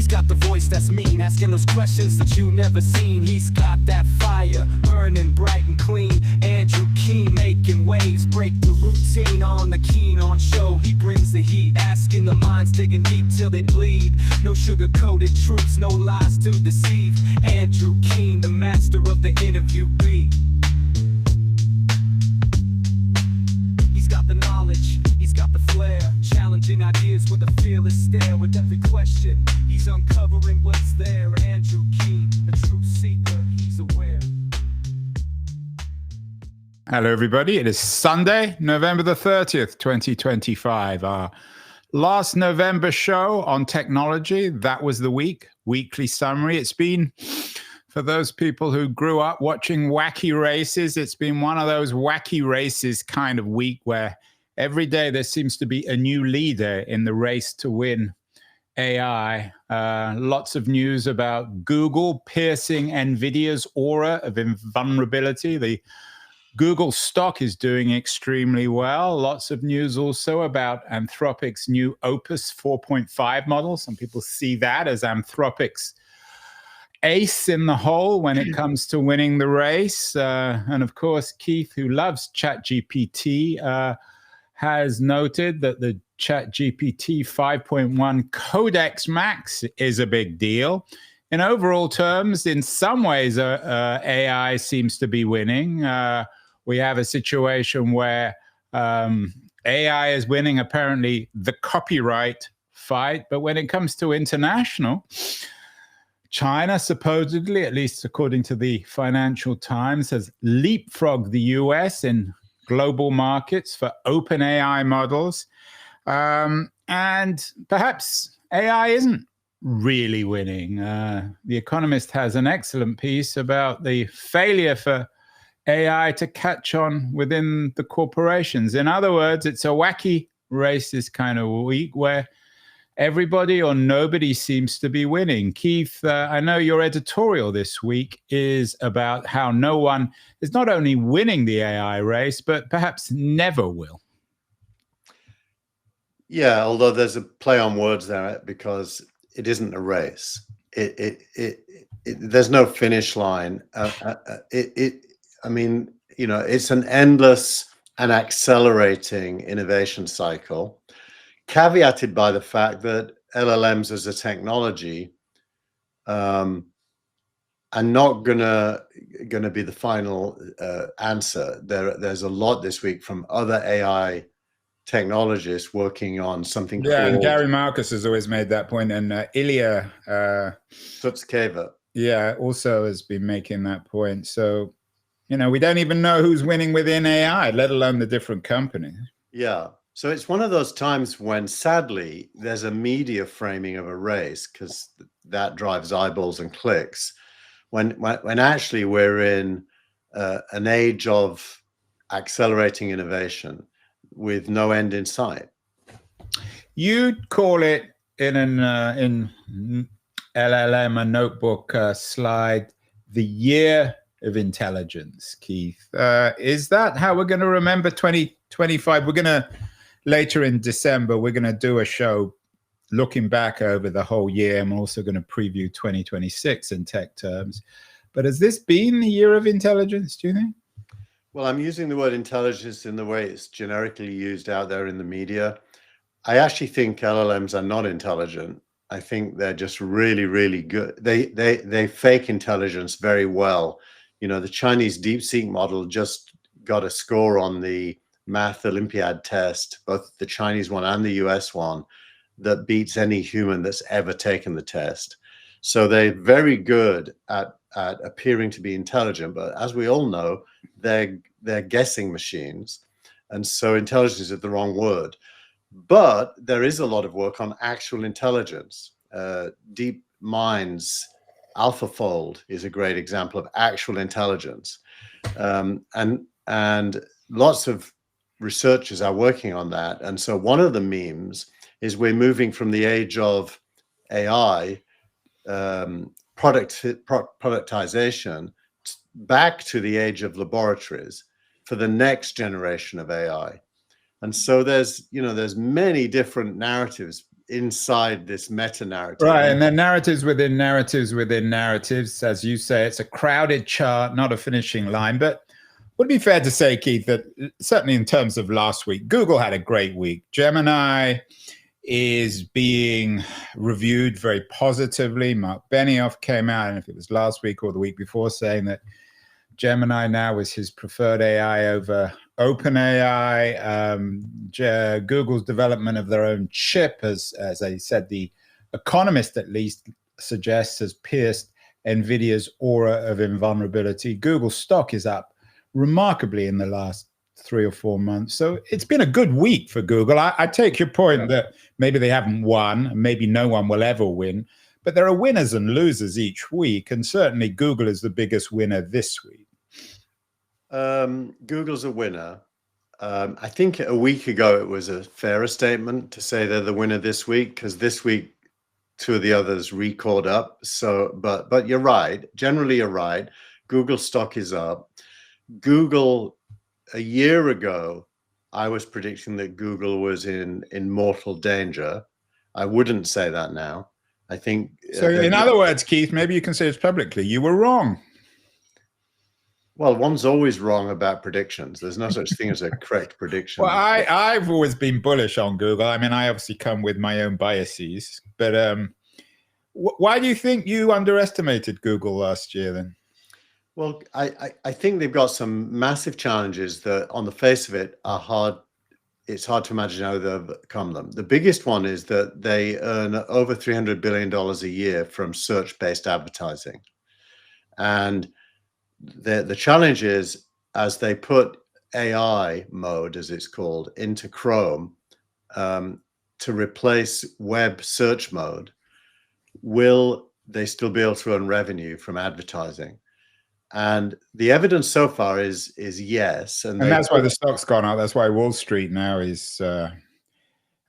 got the voice that's mean, asking those questions that you never seen. He's got that fire, burning bright and clean. Andrew Keen making waves, break the routine on the Keen on show. He brings the heat, asking the minds, digging deep till they bleed. No sugar-coated truths, no lies to deceive. Andrew Keen, the master of the interview beat. He's got the knowledge, he's got the flair, challenging ideas with a fearless stare. With every question, he's uncovering what's there. Andrew Keen, a truth seeker, he's aware. Hello, everybody. It is Sunday, November the 30th, 2025. Our last November show on technology. That was the weekly summary. It's been, for those people who grew up watching wacky races, it's been one of those wacky races kind of week where every day there seems to be a new leader in the race to win AI. Lots of news about Google piercing NVIDIA's aura of invulnerability. The Google stock is doing extremely well. Lots of news also about Anthropic's new Opus 4.5 model. Some people see that as Anthropic's ace in the hole when it comes to winning the race. And of course, Keith, who loves ChatGPT, has noted that the ChatGPT 5.1 Codex Max is a big deal. In overall terms, in some ways, AI seems to be winning. We have a situation where AI is winning, apparently, the copyright fight. But when it comes to international, China supposedly, at least according to the Financial Times, has leapfrogged the US in global markets for open AI models. And perhaps AI isn't really winning. The Economist has an excellent piece about the failure for AI to catch on within the corporations. In other words, it's a wacky racist kind of week where everybody or nobody seems to be winning. Keith, I know your editorial this week is about how no one is not only winning the AI race, but perhaps never will. Yeah, although there's a play on words there because it isn't a race. There's no finish line. I mean, you know, it's an endless and accelerating innovation cycle, caveated by the fact that LLMs as a technology are not gonna be the final answer. There's a lot this week from other AI technologists working on something. Yeah, and Gary Marcus has always made that point, and Ilya Sutskever, yeah, also has been making that point. So, you know, we don't even know who's winning within AI, let alone the different companies. Yeah. So it's one of those times when, sadly, there's a media framing of a race because that drives eyeballs and clicks. When actually we're in an age of accelerating innovation with no end in sight. You'd call it in LLM, a notebook slide, the year of intelligence, Keith. Is that how we're going to remember 2025? We're going to, later in December, we're going to do a show looking back over the whole year. I'm also going to preview 2026 in tech terms. But has this been the year of intelligence, do you think? Well, I'm using the word intelligence in the way it's generically used out there in the media. I actually think LLMs are not intelligent. I think they're just really, really good. They fake intelligence very well. You know, the Chinese DeepSeek model just got a score on the Math Olympiad test, both the Chinese one and the US one, that beats any human that's ever taken the test. So they're very good at appearing to be intelligent, but as we all know, they're guessing machines, and so intelligence is the wrong word. But there is a lot of work on actual intelligence. Deep Mind's AlphaFold is a great example of actual intelligence, and lots of researchers are working on that. And so one of the memes is we're moving from the age of AI productization back to the age of laboratories for the next generation of AI. And so there's many different narratives inside this meta narrative. Right, and then narratives within narratives within narratives. As you say, it's a crowded chart, not a finishing line. But would it be fair to say, Keith, that certainly in terms of last week, Google had a great week. Gemini is being reviewed very positively. Mark Benioff came out, and if it was last week or the week before, saying that Gemini now is his preferred AI over OpenAI. Google's development of their own chip, as I said, the Economist at least suggests, has pierced NVIDIA's aura of invulnerability. Google stock is up remarkably in the last 3 or 4 months. So it's been a good week for Google. I take your point that maybe they haven't won, maybe no one will ever win, but there are winners and losers each week, and certainly Google is the biggest winner this week. Google's a winner. I think a week ago it was a fairer statement to say they're the winner this week, because this week 2 of the others recalled up. So, but you're right. Generally, you're right. Google stock is up. Google, a year ago, I was predicting that Google was in mortal danger. I wouldn't say that now. I think. So, in other words, Keith, maybe you can say this publicly. You were wrong. Well, one's always wrong about predictions. There's no such thing as a correct prediction. Well, I've always been bullish on Google. I mean, I obviously come with my own biases, but why do you think you underestimated Google last year then? Well, I think they've got some massive challenges that on the face of it are hard. It's hard to imagine how they'll overcome them. The biggest one is that they earn over $300 billion a year from search-based advertising. And the challenge is, as they put AI mode, as it's called, into Chrome to replace web search mode, will they still be able to earn revenue from advertising? And the evidence so far is yes. And that's why the stock's gone up. That's why Wall Street now is,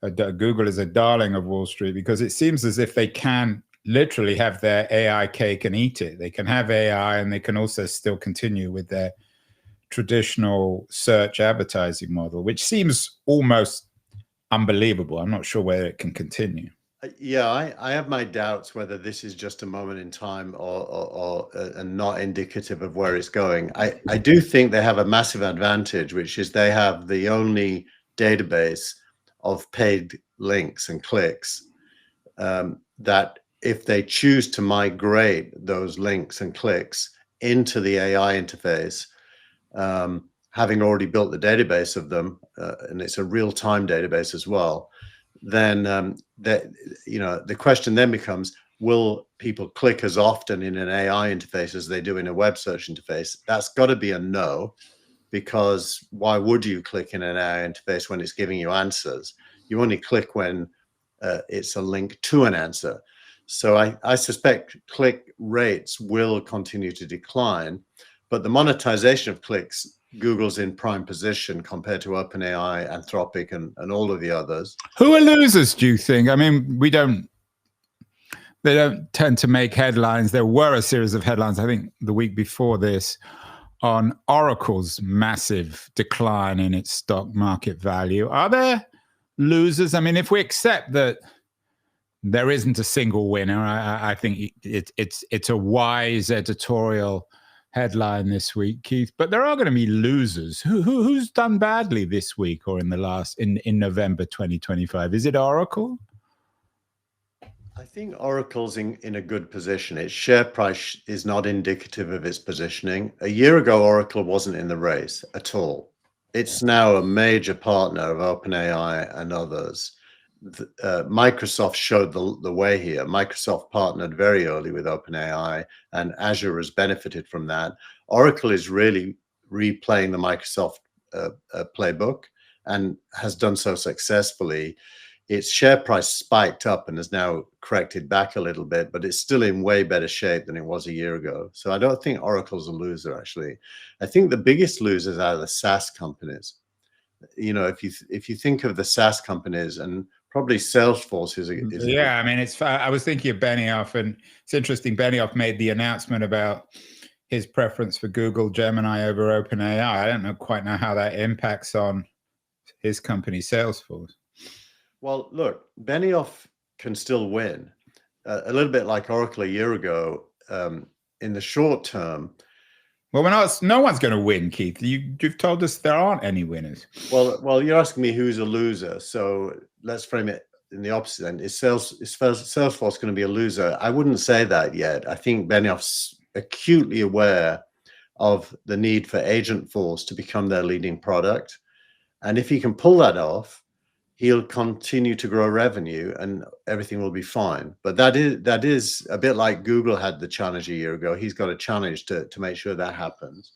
Google is a darling of Wall Street, because it seems as if they can literally have their AI cake and eat it. They can have AI and they can also still continue with their traditional search advertising model, which seems almost unbelievable. I'm not sure whether it can continue. Yeah, I have my doubts whether this is just a moment in time or not indicative of where it's going. I do think they have a massive advantage, which is they have the only database of paid links and clicks that if they choose to migrate those links and clicks into the AI interface, having already built the database of them, and it's a real-time database as well, then the question then becomes, will people click as often in an AI interface as they do in a web search interface? That's got to be a no, because why would you click in an AI interface when it's giving you answers? You only click when it's a link to an answer. So I suspect click rates will continue to decline, but the monetization of clicks, Google's in prime position compared to OpenAI, Anthropic, and all of the others. Who are losers, do you think? I mean, they don't tend to make headlines. There were a series of headlines, I think, the week before this, on Oracle's massive decline in its stock market value. Are there losers? I mean, if we accept that there isn't a single winner, I think it's a wise editorial headline this week, Keith. But there are going to be losers. Who's done badly this week or in November 2025? Is it Oracle? I think Oracle's in a good position. Its share price is not indicative of its positioning. A year ago, Oracle wasn't in the race at all. It's now a major partner of OpenAI and others. Microsoft showed the way here. Microsoft partnered very early with OpenAI, and Azure has benefited from that. Oracle is really replaying the Microsoft playbook and has done so successfully. Its share price spiked up and has now corrected back a little bit, but it's still in way better shape than it was a year ago. So I don't think Oracle's a loser, actually. I think the biggest losers are the SaaS companies. You know, if you think of the SaaS companies, and probably Salesforce is yeah. I mean, I was thinking of Benioff, and it's interesting. Benioff made the announcement about his preference for Google Gemini over OpenAI. I don't quite know how that impacts on his company, Salesforce. Well, look, Benioff can still win. A little bit like Oracle a year ago. In the short term, well, no one's going to win, Keith. You've told us there aren't any winners. Well, you're asking me who's a loser, so let's frame it in the opposite end. Is Salesforce going to be a loser? I wouldn't say that yet. I think Benioff's acutely aware of the need for Agentforce to become their leading product, and if he can pull that off, he'll continue to grow revenue and everything will be fine. But that is a bit like Google had the challenge a year ago. He's got a challenge to make sure that happens.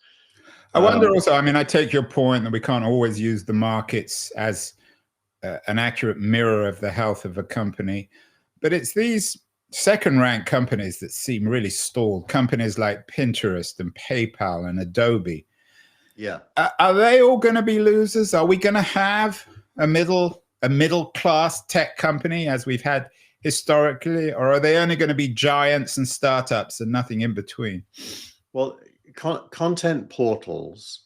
I wonder also, I mean, I take your point that we can't always use the markets as an accurate mirror of the health of a company, but it's these second-rank companies that seem really stalled, companies like Pinterest and PayPal and Adobe. Yeah. Are they all going to be losers? Are we going to have a middle-class tech company as we've had historically, or are they only going to be giants and startups and nothing in between? Well, content portals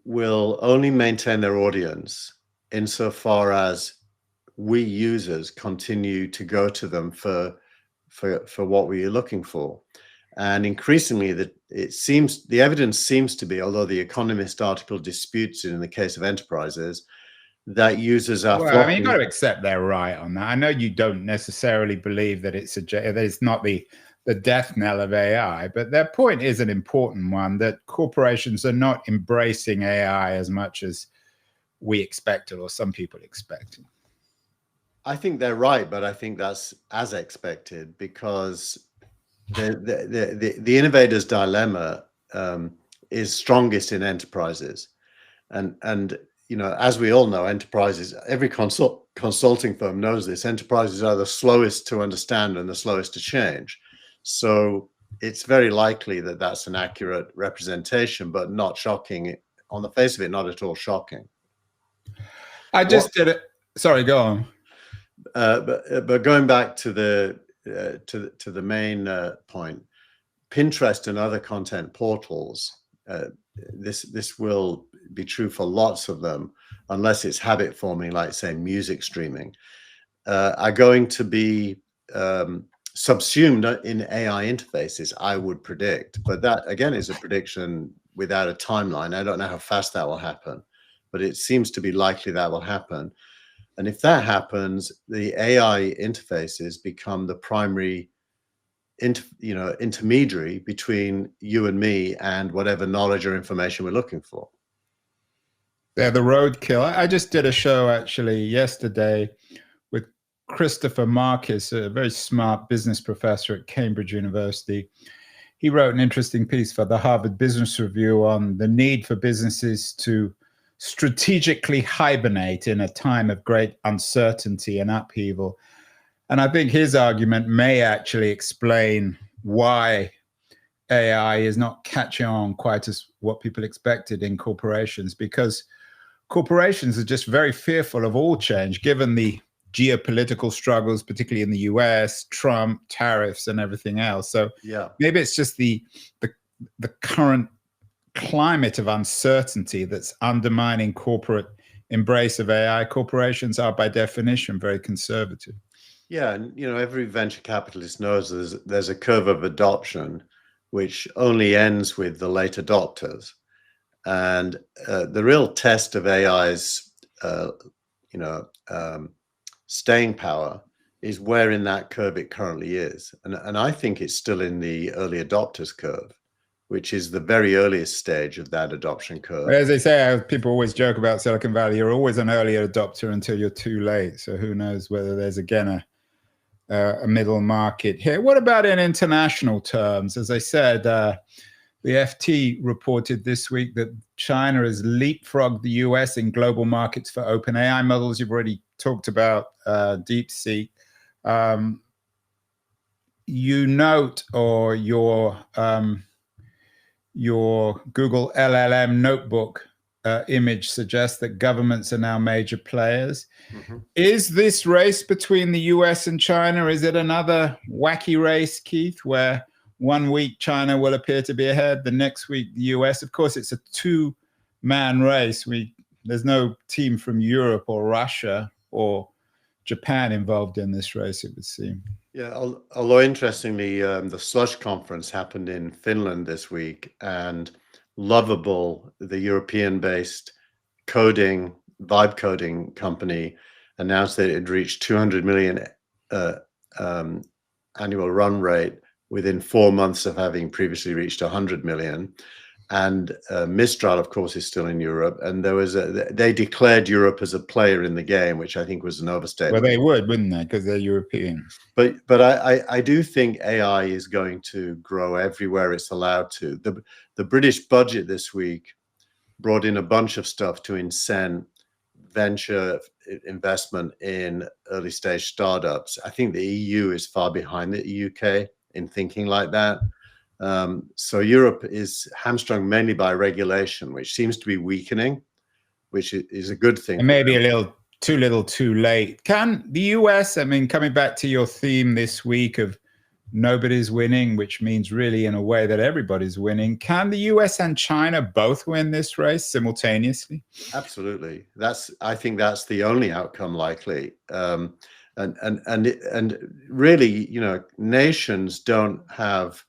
will only maintain their audience insofar as we users continue to go to them for what we are looking for. And increasingly, the evidence seems to be, although the Economist article disputes it in the case of enterprises, that users are well, I mean, you've got to accept they're right on that. I know you don't necessarily believe that it's not the death knell of AI, but their point is an important one, that corporations are not embracing AI as much as we expected, or some people expected. I think they're right, but I think that's as expected, because the innovator's dilemma is strongest in enterprises, and you know, as we all know, enterprises, every consulting firm knows this, enterprises are the slowest to understand and the slowest to change. So it's very likely that that's an accurate representation, but not shocking. On the face of it, not at all shocking. I just did it. Sorry, go on. But going back to the main point, Pinterest and other content portals, this will be true for lots of them, unless it's habit forming, like say music streaming, are going to be subsumed in AI interfaces, I would predict. But that again is a prediction without a timeline. I don't know how fast that will happen, but it seems to be likely that will happen. And if that happens, the AI interfaces become the primary intermediary between you and me and whatever knowledge or information we're looking for. They're the roadkill. I just did a show actually yesterday with Christopher Marcus, a very smart business professor at Cambridge University. He wrote an interesting piece for the Harvard Business Review on the need for businesses to strategically hibernate in a time of great uncertainty and upheaval. And I think his argument may actually explain why AI is not catching on quite as what people expected in corporations, because corporations are just very fearful of all change, given the geopolitical struggles, particularly in the US, Trump, tariffs, and everything else. So yeah, maybe it's just the current climate of uncertainty that's undermining corporate embrace of AI. Corporations are by definition very conservative. Yeah, and you know, every venture capitalist knows there's a curve of adoption which only ends with the late adopters. And the real test of AI's staying power is where in that curve it currently is. And I think it's still in the early adopters curve, which is the very earliest stage of that adoption curve. As they say, people always joke about Silicon Valley, you're always an early adopter until you're too late. So who knows whether there's again a middle market here. What about in international terms? As I said, the FT reported this week that China has leapfrogged the US in global markets for open AI models. You've already talked about DeepSeek. You note, or your Google LLM notebook image suggests that governments are now major players. Mm-hmm. Is this race between the US and China, is it another wacky race, Keith, where one week China will appear to be ahead, the next week the US? Of course, it's a two-man race. There's no team from Europe or Russia or Japan involved in this race, it would seem. Yeah, although interestingly, the Slush conference happened in Finland this week, and Lovable, the European-based vibe coding company, announced that it had reached 200 million annual run rate within 4 months of having previously reached 100 million. And Mistral, of course, is still in Europe, and they declared Europe as a player in the game, which I think was an overstatement. Well, they would, wouldn't they? Because they're European. But I do think AI is going to grow everywhere it's allowed to. The British budget this week brought in a bunch of stuff to incent venture investment in early stage startups. I think the EU is far behind the UK in thinking like that. So Europe is hamstrung mainly by regulation, which seems to be weakening, which is a good thing. And maybe a little too late. Can the US, I mean, coming back to your theme this week of nobody's winning, which means really in a way that everybody's winning, can the US and China both win this race simultaneously? Absolutely. I think that's the only outcome likely. And really, you know, nations don't have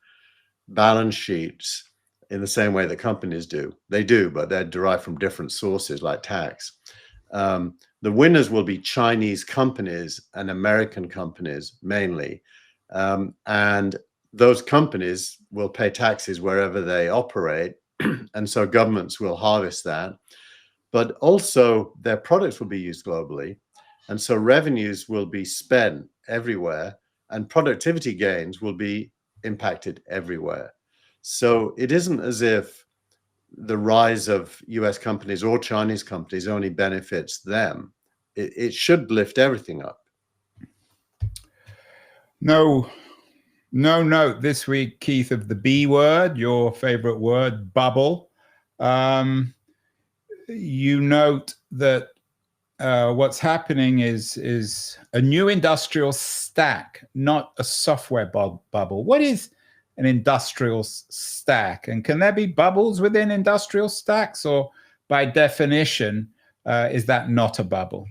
balance sheets in the same way that companies do. They do, but they're derived from different sources like tax. The winners will be Chinese companies and American companies mainly. And those companies will pay taxes wherever they operate. And so governments will harvest that. But also their products will be used globally. And so revenues will be spent everywhere, and productivity gains will be impacted everywhere. So it isn't as if the rise of US companies or Chinese companies only benefits them. It should lift everything up. No note this week, Keith, of the B word, your favorite word, bubble. You note that what's happening is a new industrial stack, not a software bubble. What is an industrial stack? And can there be bubbles within industrial stacks, or by definition, is that not a bubble?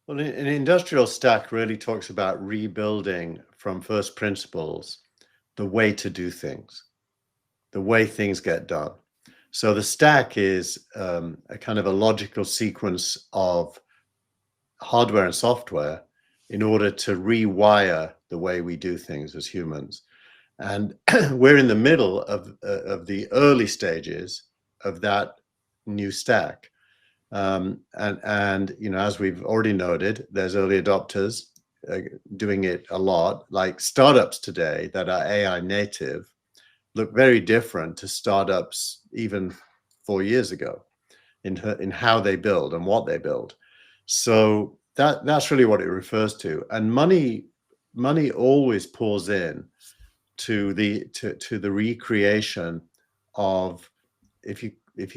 Well, an industrial stack really talks about rebuilding from first principles the way to do things, the way things get done. So the stack is a kind of a logical sequence of hardware and software in order to rewire the way we do things as humans. And we're in the middle of the early stages of that new stack. And you know, as we've already noted, there's early adopters doing it a lot. Like startups today that are AI native look very different to startups even 4 years ago in how they build and what they build. So that's really what it refers to. And money always pours in to the recreation of, if you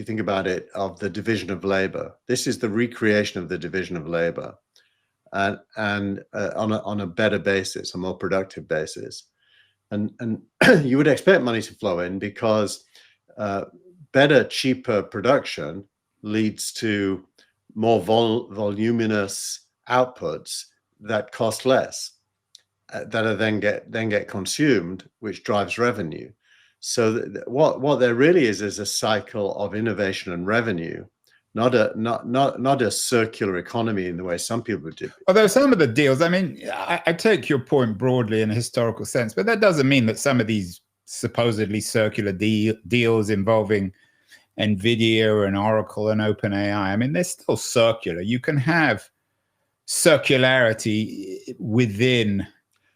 think about it, of the division of labor. This is the recreation of the division of labor, and on a better basis, a more productive basis. And you would expect money to flow in because better, cheaper production leads to more voluminous outputs that cost less, that are then get consumed, which drives revenue. So what there really is a cycle of innovation and revenue, not a circular economy in the way some people do. Although some of the deals, I mean, I take your point broadly in a historical sense, but that doesn't mean that some of these supposedly circular deals involving NVIDIA and Oracle and OpenAI, I mean, they're still circular. You can have circularity within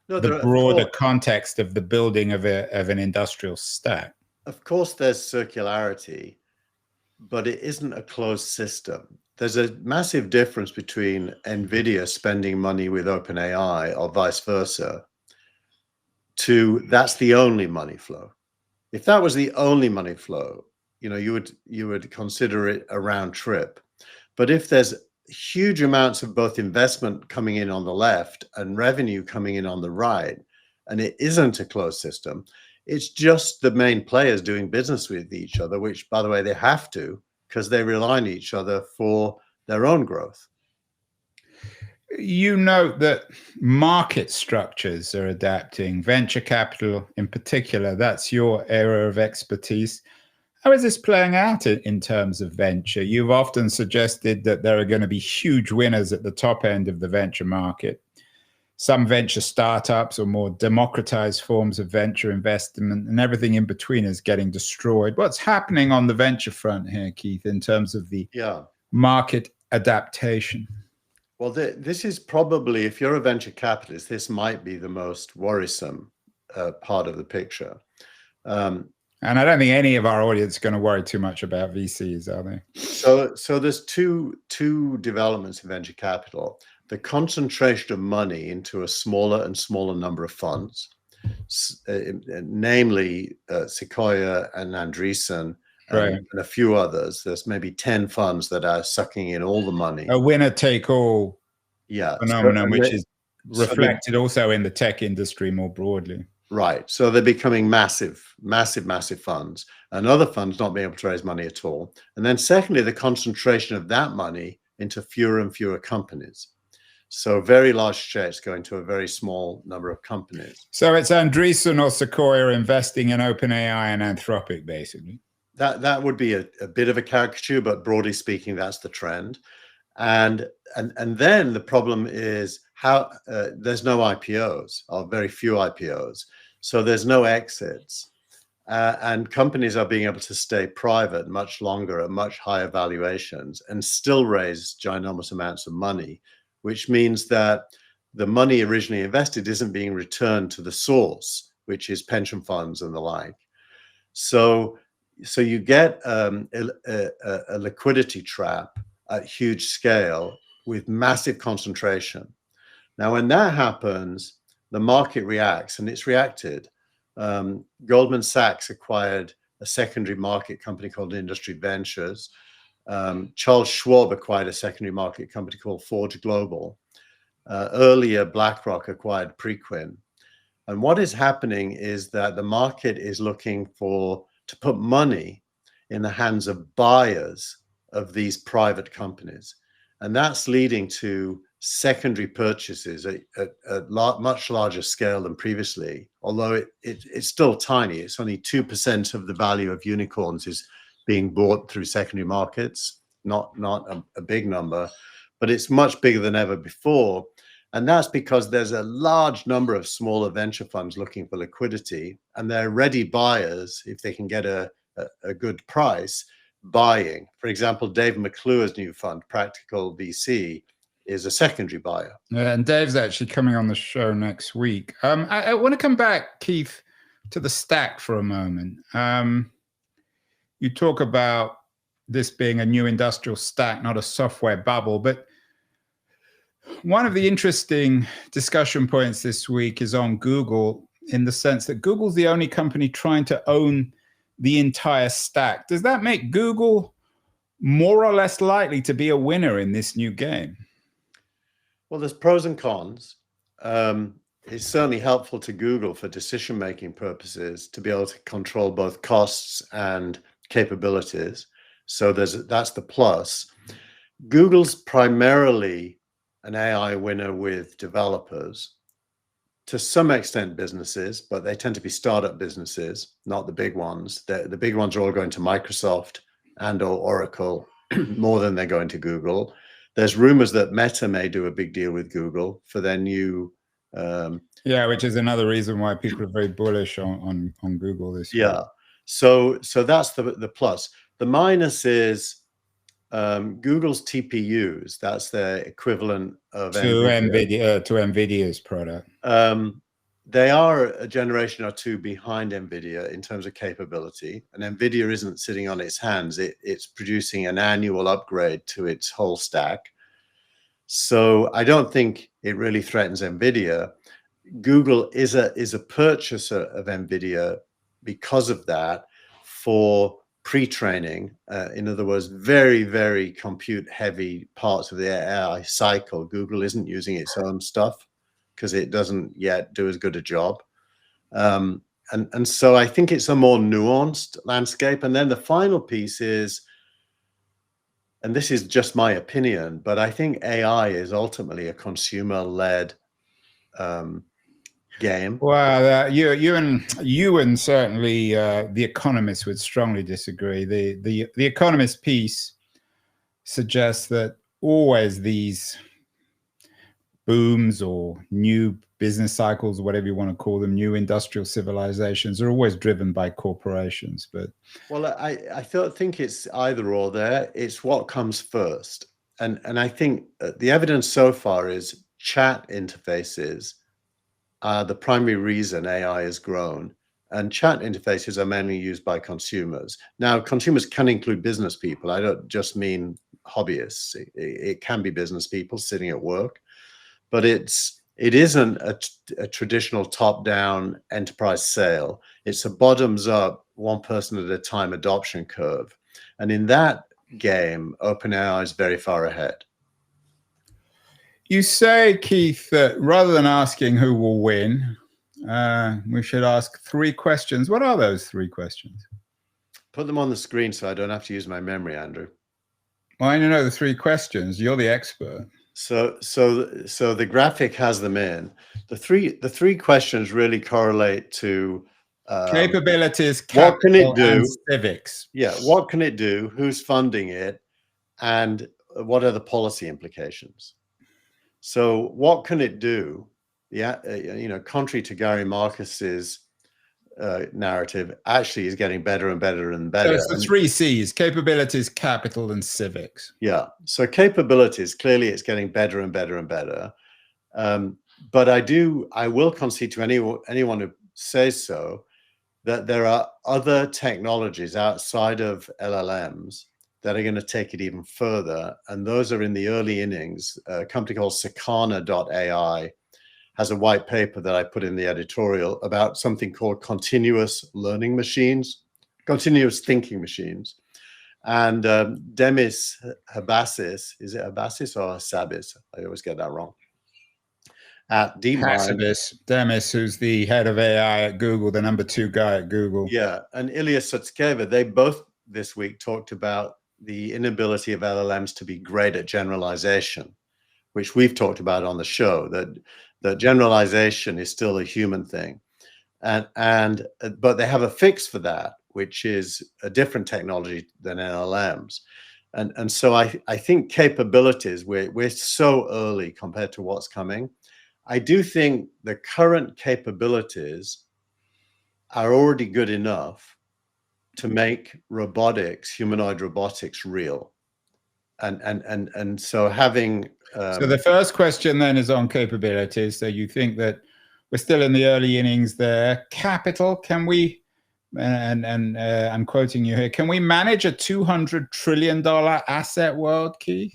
the broader context of the building of an industrial stack. Of course, there's circularity, but it isn't a closed system. There's a massive difference between NVIDIA spending money with OpenAI or vice versa to that's the only money flow. If that was the only money flow, you know, you would consider it a round trip. But if there's huge amounts of both investment coming in on the left and revenue coming in on the right, and it isn't a closed system, it's just the main players doing business with each other, which, by the way, they have to, because they rely on each other for their own growth. You note that market structures are adapting, venture capital in particular. That's your area of expertise. How is this playing out in terms of venture? You've often suggested that there are going to be huge winners at the top end of the venture market. Some venture startups or more democratized forms of venture investment, and everything in between is getting destroyed. What's happening on the venture front here, Keith, in terms of the market adaptation? Well, this is probably, if you're a venture capitalist, this might be the most worrisome part of the picture. And I don't think any of our audience is going to worry too much about VCs, are they? So there's two developments in venture capital. The concentration of money into a smaller and smaller number of funds, namely Sequoia and Andreessen, Right. and a few others. There's maybe 10 funds that are sucking in all the money. A winner-take-all phenomenon, which is reflected also in the tech industry more broadly. Right. So they're becoming massive funds, and other funds not being able to raise money at all. And then secondly, the concentration of that money into fewer and fewer companies. So very large checks going to a very small number of companies. So it's Andreessen or Sequoia investing in OpenAI and Anthropic, basically. That would be a bit of a caricature, but broadly speaking, that's the trend. And then the problem is how there's no IPOs, or very few IPOs. So there's no exits. And companies are being able to stay private much longer at much higher valuations and still raise ginormous amounts of money, which means that the money originally invested isn't being returned to the source, which is pension funds and the like. So you get a liquidity trap at huge scale with massive concentration. Now, when that happens, the market reacts, and it's reacted. Goldman Sachs acquired a secondary market company called Industry Ventures. Charles Schwab acquired a secondary market company called Forge Global. Earlier, BlackRock acquired Preqin. And what is happening is that the market is looking to put money in the hands of buyers of these private companies. And that's leading to secondary purchases at much larger scale than previously, although it's still tiny. It's only 2% of the value of unicorns is being bought through secondary markets, not a big number, but it's much bigger than ever before. And that's because there's a large number of smaller venture funds looking for liquidity, and they're ready buyers if they can get a good price buying. For example, Dave McClure's new fund, Practical VC, is a secondary buyer. Yeah, and Dave's actually coming on the show next week. I want to come back, Keith, to the stack for a moment. You talk about this being a new industrial stack, not a software bubble, but one of the interesting discussion points this week is on Google, in the sense that Google's the only company trying to own the entire stack. Does that make Google more or less likely to be a winner in this new game? Well, there's pros and cons. It's certainly helpful to Google for decision-making purposes to be able to control both costs and capabilities. So that's the plus. Google's primarily an AI winner with developers, to some extent businesses, but they tend to be startup businesses, not the big ones. The big ones are all going to Microsoft and or Oracle more than they're going to Google. There's rumors that Meta may do a big deal with Google for their new which is another reason why people are very bullish on Google this year. Yeah. So that's the plus. The minus is Google's TPUs. That's their equivalent of NVIDIA's product. They are a generation or two behind NVIDIA in terms of capability, and NVIDIA isn't sitting on its hands. It's producing an annual upgrade to its whole stack. So I don't think it really threatens NVIDIA. Google is a purchaser of NVIDIA because of that for pre-training. In other words, very, very compute heavy parts of the AI cycle. Google isn't using its own stuff because it doesn't yet do as good a job. And so I think it's a more nuanced landscape. And then the final piece is and this is just my opinion, but I think AI is ultimately a consumer-led game. Well, you and certainly the Economist would strongly disagree. The Economist piece suggests that always these booms or new business cycles, whatever you want to call them, new industrial civilizations, are always driven by corporations. But well, I think it's either or there. It's what comes first, and I think the evidence so far is chat interfaces are the primary reason AI has grown. And chat interfaces are mainly used by consumers. Now, consumers can include business people. I don't just mean hobbyists. It can be business people sitting at work, but it isn't a traditional top-down enterprise sale. It's a bottoms-up, one person at a time adoption curve. And in that game, OpenAI is very far ahead. you say, Keith, that rather than asking who will win, we should ask 3 questions. What are those 3 questions? Put them on the screen so I don't have to use my memory, Andrew. Well, I know the 3 questions. You're the expert. So the graphic has them in. The three questions really correlate to Capabilities, what can it capital, do? and civics. Yeah, what can it do? Who's funding it? And what are the policy implications? So what can it do? Yeah, contrary to Gary Marcus's narrative, actually is getting better and better and better. So it's the 3 C's: capabilities, capital, and civics. Yeah. So capabilities, clearly it's getting better and better and better. But I will concede to anyone who says so, that there are other technologies outside of LLMs that are going to take it even further. And those are in the early innings. A company called Sakana.ai has a white paper that I put in the editorial about something called continuous learning machines, continuous thinking machines. And Demis Habbassis, is it Habbassis or Hassabis? I always get that wrong. At DeepMind. Demis, who's the head of AI at Google, the number 2 guy at Google. Yeah, and Ilya Sutskever, they both this week talked about the inability of LLMs to be great at generalization, which we've talked about on the show, that generalization is still a human thing. But they have a fix for that, which is a different technology than LLMs. And so I think capabilities, we're so early compared to what's coming. I do think the current capabilities are already good enough to make robotics, humanoid robotics, real. And so having so the first question then is on capabilities. So you think that we're still in the early innings there. Capital, can we, and I'm quoting you here, can we manage a $200 trillion asset world, Keith?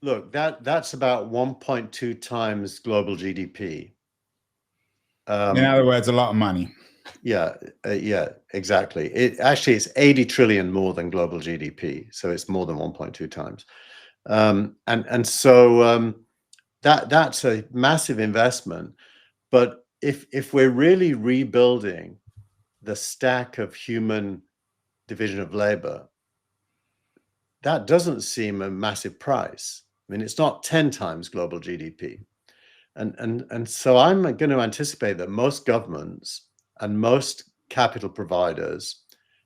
Look, that's about 1.2 times global GDP. In other words, a lot of money. Yeah, exactly. It's 80 trillion more than global GDP, so it's more than 1.2 times. So that's a massive investment. But if we're really rebuilding the stack of human division of labor, that doesn't seem a massive price. I mean, it's not 10 times global GDP. And so I'm going to anticipate that most governments and most capital providers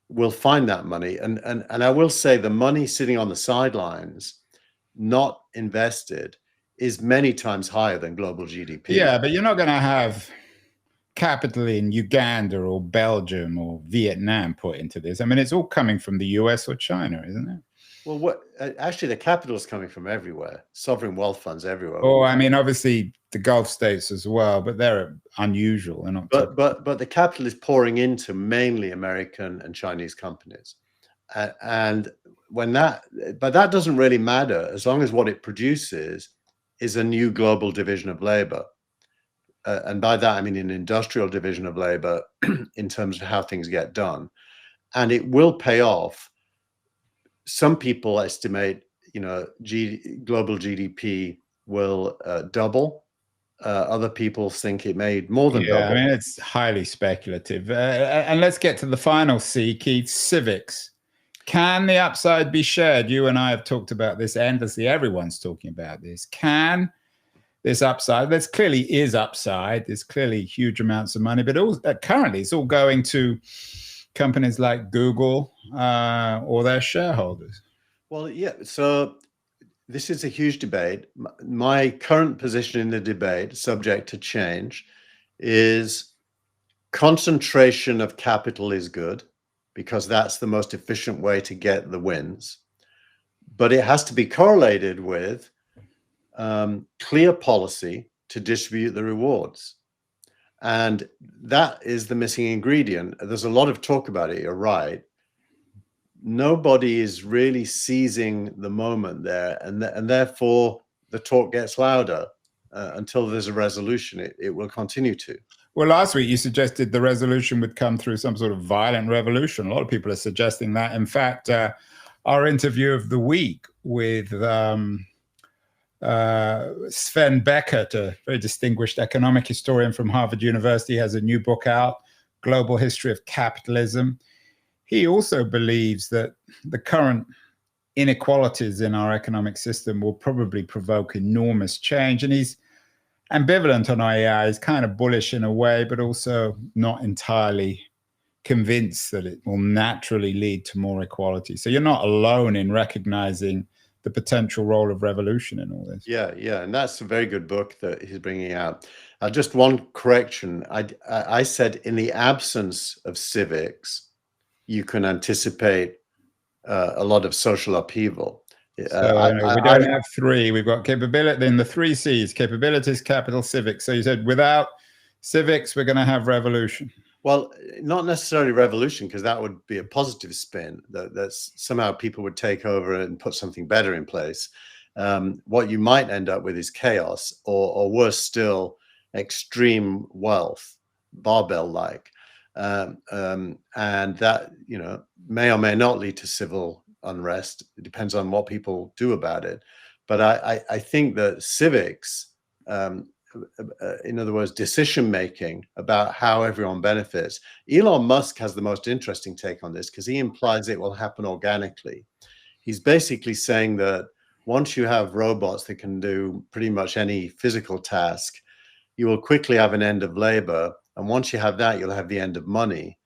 will find that money. And I will say the money sitting on the sidelines, not invested, is many times higher than global GDP. Yeah, but you're not going to have capital in Uganda or Belgium or Vietnam put into this. I mean, it's all coming from the US or China, isn't it? Well, actually, the capital is coming from everywhere. Sovereign wealth funds everywhere. Oh, I mean, obviously the Gulf states as well, but they're unusual. They're not. But the capital is pouring into mainly American and Chinese companies, and but that doesn't really matter as long as what it produces is a new global division of labor, and by that I mean an industrial division of labor in terms of how things get done, and it will pay off. Some people estimate, global GDP will double. Other people think it made more than double. I mean, it's highly speculative. And let's get to the final C, Keith, civics. Can the upside be shared? You and I have talked about this endlessly. Everyone's talking about this. Can this upside, there clearly is upside. There's clearly huge amounts of money, but currently it's all going to companies like Google or their shareholders. Well, yeah. So this is a huge debate. My current position in the debate, subject to change, is concentration of capital is good because that's the most efficient way to get the wins. But it has to be correlated with clear policy to distribute the rewards. And that is the missing ingredient. There's a lot of talk about it, you're right. Nobody is really seizing the moment there, and therefore the talk gets louder until there's a resolution. It will continue to. Well, last week you suggested the resolution would come through some sort of violent revolution. A lot of people are suggesting that. In fact, our interview of the week with Sven Beckert, a very distinguished economic historian from Harvard University, has a new book out, Global History of Capitalism. He also believes that the current inequalities in our economic system will probably provoke enormous change. And he's ambivalent on AI. He's kind of bullish in a way, but also not entirely convinced that it will naturally lead to more equality. So you're not alone in recognizing the potential role of revolution in all this. Yeah, and that's a very good book that he's bringing out. Just one correction. I said in the absence of civics, you can anticipate a lot of social upheaval. So we don't have three. We've got capability in the three C's: capabilities, capital, civics. So you said without civics, we're going to have revolution. Well, not necessarily revolution, because that would be a positive spin. That somehow people would take over and put something better in place. What you might end up with is chaos, or worse still, extreme wealth, barbell-like. And that, may or may not lead to civil unrest. It depends on what people do about it. But I think that civics, in other words, decision making about how everyone benefits. Elon Musk has the most interesting take on this because he implies it will happen organically. He's basically saying that once you have robots that can do pretty much any physical task, you will quickly have an end of labor. And once you have that, you'll have the end of money.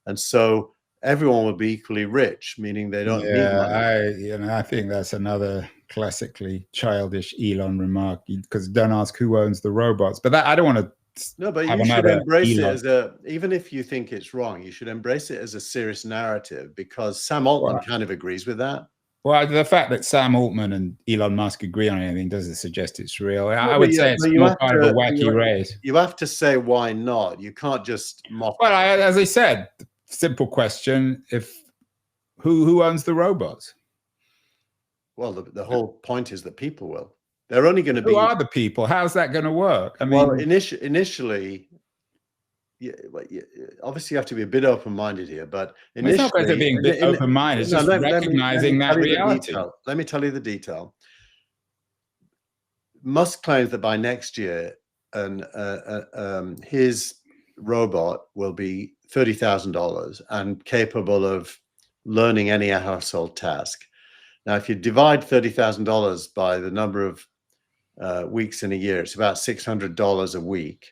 And so everyone will be equally rich, meaning they don't need money. I think that's another classically childish Elon remark, because don't ask who owns the robots. But that, I don't want to. No, but you should embrace it as even if you think it's wrong, you should embrace it as a serious narrative, because Sam Altman kind of agrees with that. Well, the fact that Sam Altman and Elon Musk agree on anything doesn't suggest it's real. I would say it's more kind of a wacky race. You have to say why not. You can't just mock. Well, as I said, simple question: who owns the robots? Well, the whole point is that people will. They're only going to be. Who are the people? How's that going to work? I mean, well, initially. Yeah, obviously you have to be a bit open-minded here, but initially, it's not about being a bit open-minded. It's just recognizing that reality. Let me tell you the detail. Musk claims that by next year, his robot will be $30,000 and capable of learning any household task. Now, if you divide $30,000 by the number of weeks in a year, it's about $600 a week,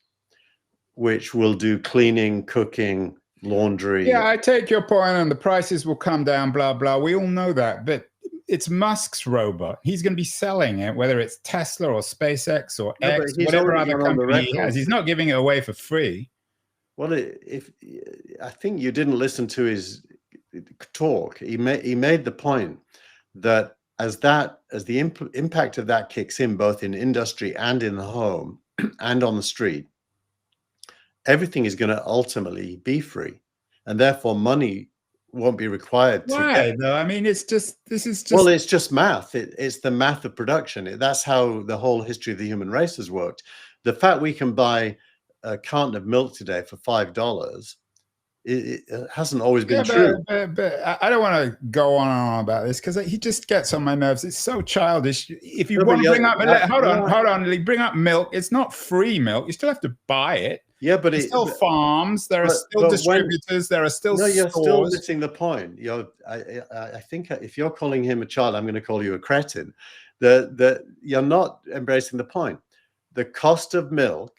which will do cleaning, cooking, laundry. Yeah, I take your point, and the prices will come down, blah, blah. We all know that. But it's Musk's robot. He's going to be selling it, whether it's Tesla or SpaceX or X, whatever other company he has. He's not giving it away for free. Well, I think you didn't listen to his talk. He made the point that as the impact of that kicks in, both in industry and in the home and on the street, everything is going to ultimately be free, and therefore money won't be required. Why though? I mean, this is just. Well, it's just math. It's the math of production. That's how the whole history of the human race has worked. The fact we can buy a carton of milk today for $5, it hasn't always been true. But I don't want to go on and on about this, because he just gets on my nerves. It's so childish. If you want to bring up, hold on, Lee, bring up milk. It's not free milk. You still have to buy it. Yeah, but There's still farms, there are still distributors, there are still no, you're still stores. missing the point. I think if you're calling him a child, I'm going to call you a cretin. You're not embracing the point. The cost of milk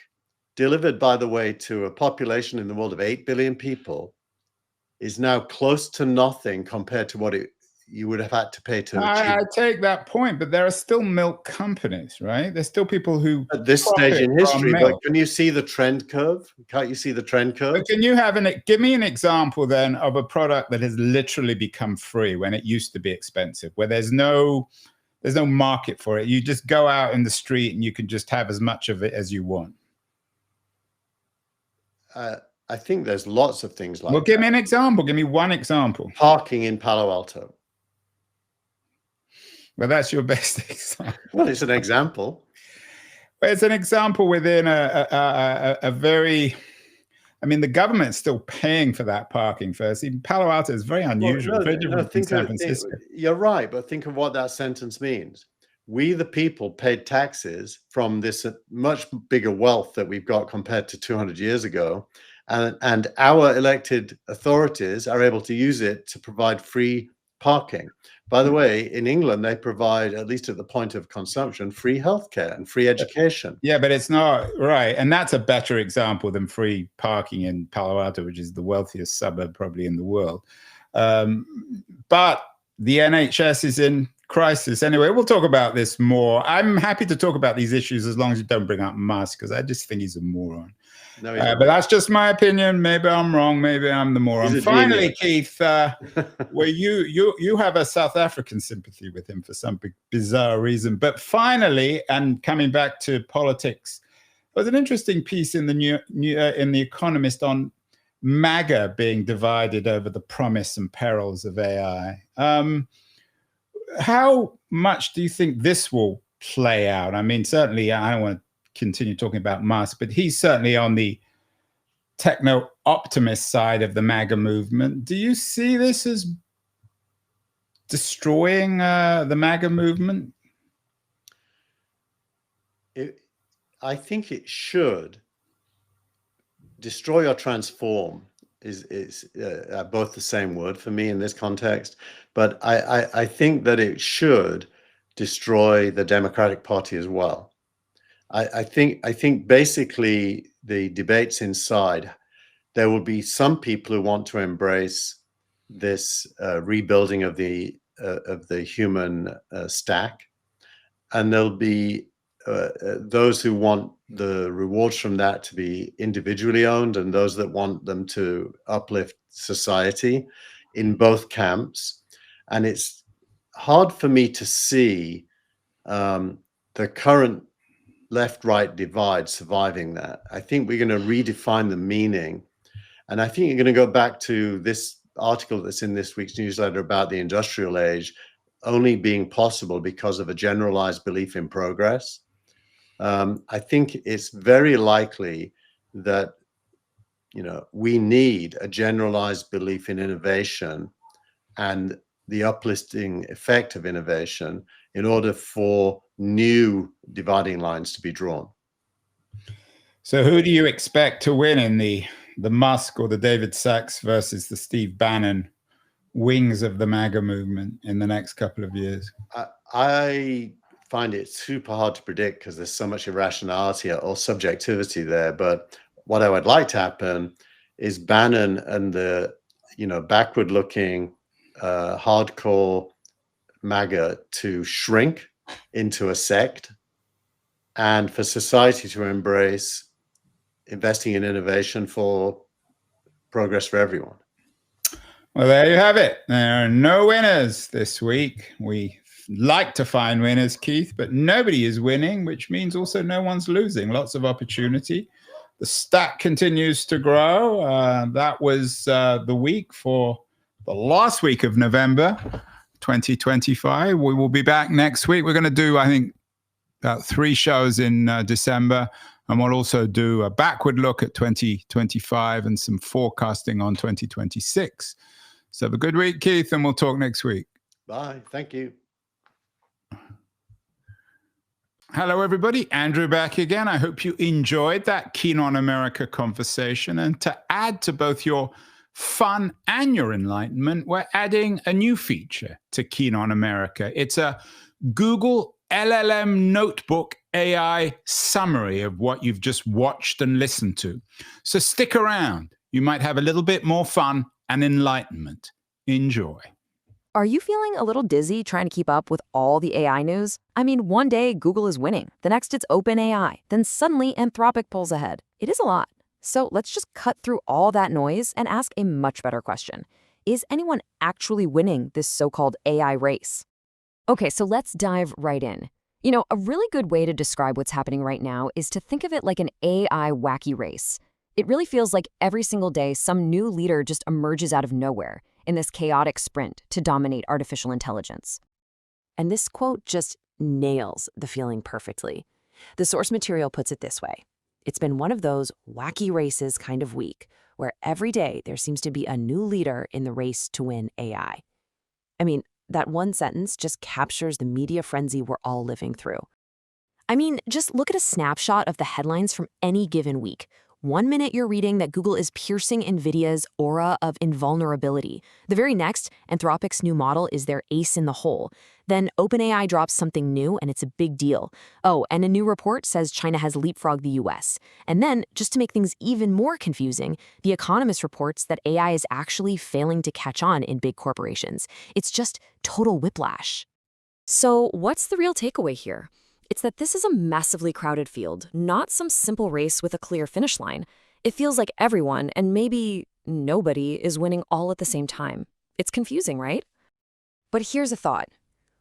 delivered, by the way, to a population in the world of 8 billion people is now close to nothing compared to what you would have had to pay to achieve. I take that point, but there are still milk companies, right? There's still people who at this stage in history. But can you see the trend curve? Can't you see the trend curve? But can you give me an example then of a product that has literally become free when it used to be expensive, where there's no market for it? You just go out in the street and you can just have as much of it as you want. I think there's lots of things like that. Well, give me an example. Give me one example. Parking in Palo Alto. Well, that's your best example. Well, it's an example. Well, it's an example within a very... I mean, the government's still paying for that parking first. Even Palo Alto is very unusual. Very different from San Francisco. You're right, but think of what that sentence means. We, the people, paid taxes from this much bigger wealth that we've got compared to 200 years ago. And our elected authorities are able to use it to provide free parking. By the way, in England, they provide, at least at the point of consumption, free healthcare and free education. Yeah, but it's not right. And that's a better example than free parking in Palo Alto, which is the wealthiest suburb probably in the world. But the NHS is in crisis. Anyway, we'll talk about this more. I'm happy to talk about these issues as long as you don't bring up Musk, because I just think he's a moron. No, but that's just my opinion. Maybe I'm wrong. Maybe I'm the moron. Finally, Keith, well, you have a South African sympathy with him for some bizarre reason. But finally, and coming back to politics, there was an interesting piece in the in The Economist on MAGA being divided over the promise and perils of AI. How much do you think this will play out? I mean, certainly, I don't want to continue talking about Musk, but he's certainly on the techno-optimist side of the MAGA movement. Do you see this as destroying the MAGA movement? I think it should. Destroy or transform is both the same word for me in this context, but I think that it should destroy the Democratic Party as well. I think basically the debates inside, there will be some people who want to embrace this rebuilding of the human stack, and there'll be those who want the rewards from that to be individually owned, and those that want them to uplift society in both camps. And it's hard for me to see the current left-right divide surviving that. I think we're going to redefine the meaning. And I think you're going to go back to this article that's in this week's newsletter about the industrial age only being possible because of a generalized belief in progress. I think it's very likely that, we need a generalized belief in innovation and the uplifting effect of innovation in order for new dividing lines to be drawn. So who do you expect to win in the Musk or the David Sachs versus the Steve Bannon wings of the MAGA movement in the next couple of years? I find it super hard to predict because there's so much irrationality or subjectivity there. But what I would like to happen is Bannon and the backward-looking hardcore MAGA to shrink into a sect, and for society to embrace investing in innovation for progress for everyone. Well, there you have it. There are no winners this week. We like to find winners, Keith, but nobody is winning, which means also no one's losing. Lots of opportunity. The stack continues to grow. That was the week for the last week of November 2025. We will be back next week. We're going to do, I think, about 3 shows in December, and we'll also do a backward look at 2025 and some forecasting on 2026. So have a good week, Keith, and we'll talk next week. Bye. Thank you. Hello, everybody. Andrew back again. I hope you enjoyed that Keen on America conversation. And to add to both your fun and your enlightenment, we're adding a new feature to Keen on America. It's a Google LLM Notebook AI summary of what you've just watched and listened to. So stick around. You might have a little bit more fun and enlightenment. Enjoy. Are you feeling a little dizzy trying to keep up with all the AI news? I mean, one day Google is winning, the next it's OpenAI, then suddenly Anthropic pulls ahead. It is a lot. So let's just cut through all that noise and ask a much better question. Is anyone actually winning this so-called AI race? Okay, so let's dive right in. You know, a really good way to describe what's happening right now is to think of it like an AI wacky race. It really feels like every single day some new leader just emerges out of nowhere in this chaotic sprint to dominate artificial intelligence. And this quote just nails the feeling perfectly. The source material puts it this way. It's been one of those wacky races kind of week where every day there seems to be a new leader in the race to win AI. I mean, that one sentence just captures the media frenzy we're all living through. I mean, just look at a snapshot of the headlines from any given week. 1 minute you're reading that Google is piercing NVIDIA's aura of invulnerability. The very next, Anthropic's new model is their ace in the hole. Then OpenAI drops something new and it's a big deal. Oh, and a new report says China has leapfrogged the US. And then, just to make things even more confusing, The Economist reports that AI is actually failing to catch on in big corporations. It's just total whiplash. So what's the real takeaway here? It's that this is a massively crowded field, not some simple race with a clear finish line. It feels like everyone, and maybe nobody, is winning all at the same time. It's confusing, right? But here's a thought.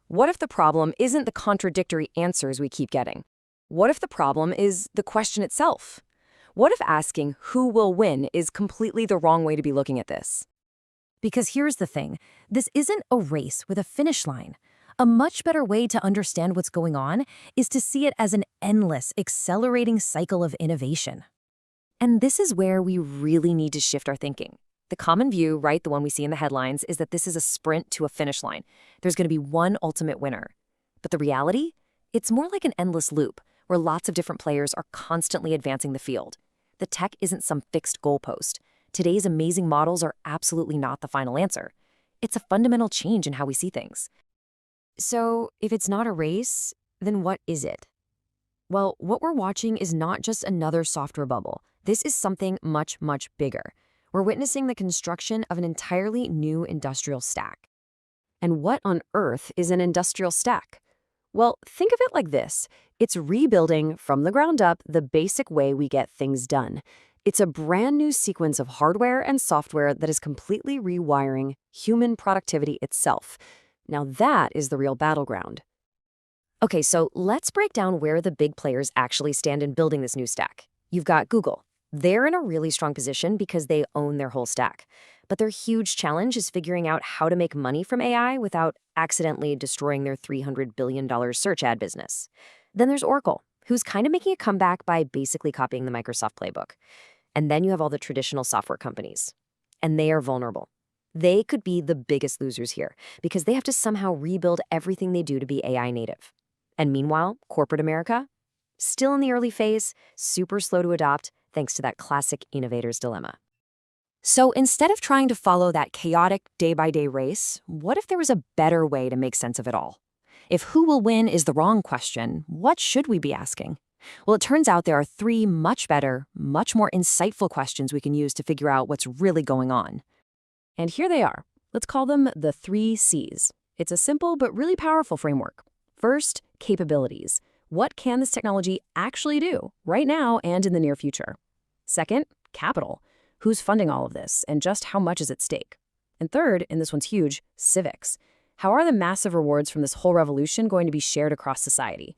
What if the problem isn't the contradictory answers we keep getting? What if the problem is the question itself? What if asking who will win is completely the wrong way to be looking at this? Because here's the thing. This isn't a race with a finish line. A much better way to understand what's going on is to see it as an endless, accelerating cycle of innovation. And this is where we really need to shift our thinking. The common view, right, the one we see in the headlines, is that this is a sprint to a finish line. There's going to be one ultimate winner. But the reality? It's more like an endless loop, where lots of different players are constantly advancing the field. The tech isn't some fixed goalpost. Today's amazing models are absolutely not the final answer. It's a fundamental change in how we see things. So, if it's not a race, then what is it? Well, what we're watching is not just another software bubble. This is something much, much bigger. We're witnessing the construction of an entirely new industrial stack. And what on earth is an industrial stack? Well, think of it like this. It's rebuilding from the ground up the basic way we get things done. It's a brand new sequence of hardware and software that is completely rewiring human productivity itself. Now that is the real battleground. Okay, so let's break down where the big players actually stand in building this new stack. You've got Google. They're in a really strong position because they own their whole stack. But their huge challenge is figuring out how to make money from AI without accidentally destroying their $300 billion search ad business. Then there's Oracle, who's kind of making a comeback by basically copying the Microsoft playbook. And then you have all the traditional software companies. And they are vulnerable. They could be the biggest losers here because they have to somehow rebuild everything they do to be AI native. And meanwhile, corporate America, still in the early phase, super slow to adopt, thanks to that classic innovator's dilemma. So instead of trying to follow that chaotic day-by-day race, what if there was a better way to make sense of it all? If who will win is the wrong question, what should we be asking? Well, it turns out there are 3 much better, much more insightful questions we can use to figure out what's really going on. And here they are. Let's call them the 3 C's. It's a simple but really powerful framework. First, capabilities. What can this technology actually do right now and in the near future? Second, capital. Who's funding all of this and just how much is at stake? And third, and this one's huge, civics. How are the massive rewards from this whole revolution going to be shared across society?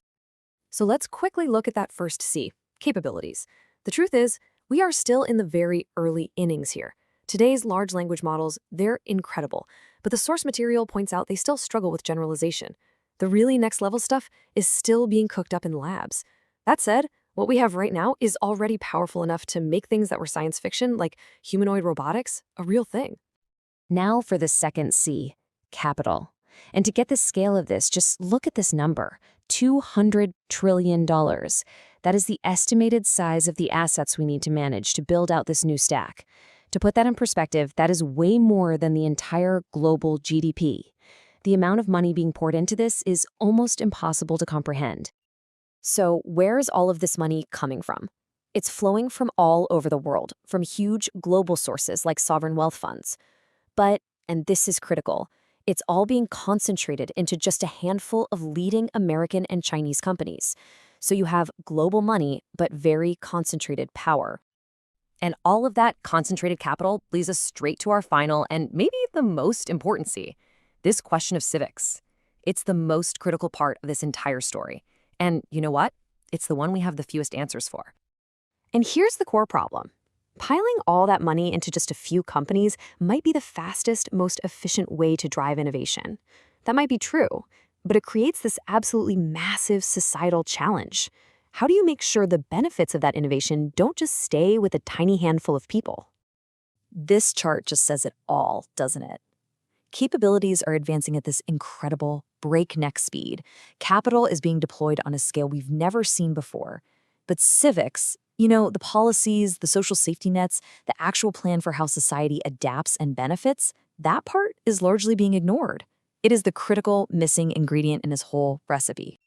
So let's quickly look at that first C, capabilities. The truth is, we are still in the very early innings here. Today's large language models, they're incredible, but the source material points out they still struggle with generalization. The really next level stuff is still being cooked up in labs. That said, what we have right now is already powerful enough to make things that were science fiction, like humanoid robotics, a real thing. Now for the second C, capital. And to get the scale of this, just look at this number, $200 trillion. That is the estimated size of the assets we need to manage to build out this new stack. To put that in perspective, that is way more than the entire global GDP. The amount of money being poured into this is almost impossible to comprehend. So where is all of this money coming from? It's flowing from all over the world, from huge global sources like sovereign wealth funds. But, and this is critical, it's all being concentrated into just a handful of leading American and Chinese companies. So you have global money, but very concentrated power. And all of that concentrated capital leads us straight to our final and maybe the most important C, this question of civics. It's the most critical part of this entire story. And you know what? It's the one we have the fewest answers for. And here's the core problem. Piling all that money into just a few companies might be the fastest, most efficient way to drive innovation. That might be true, but it creates this absolutely massive societal challenge. How do you make sure the benefits of that innovation don't just stay with a tiny handful of people? This chart just says it all, doesn't it? Capabilities are advancing at this incredible, breakneck speed. Capital is being deployed on a scale we've never seen before. But civics, the policies, the social safety nets, the actual plan for how society adapts and benefits, that part is largely being ignored. It is the critical missing ingredient in this whole recipe.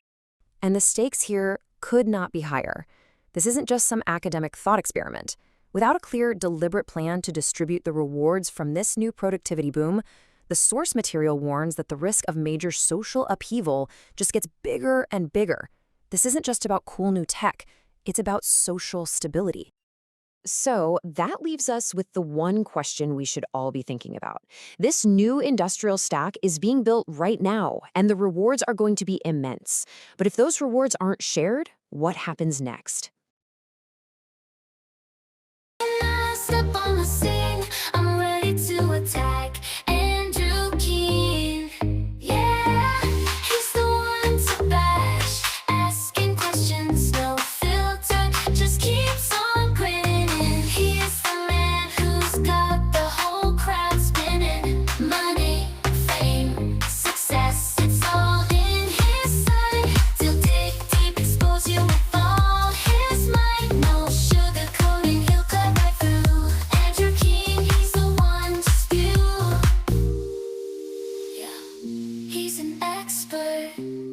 And the stakes here could not be higher. This isn't just some academic thought experiment. Without a clear, deliberate plan to distribute the rewards from this new productivity boom, the source material warns that the risk of major social upheaval just gets bigger and bigger. This isn't just about cool new tech, it's about social stability. So that leaves us with the one question we should all be thinking about. This new industrial stack is being built right now, and the rewards are going to be immense. But if those rewards aren't shared, what happens next?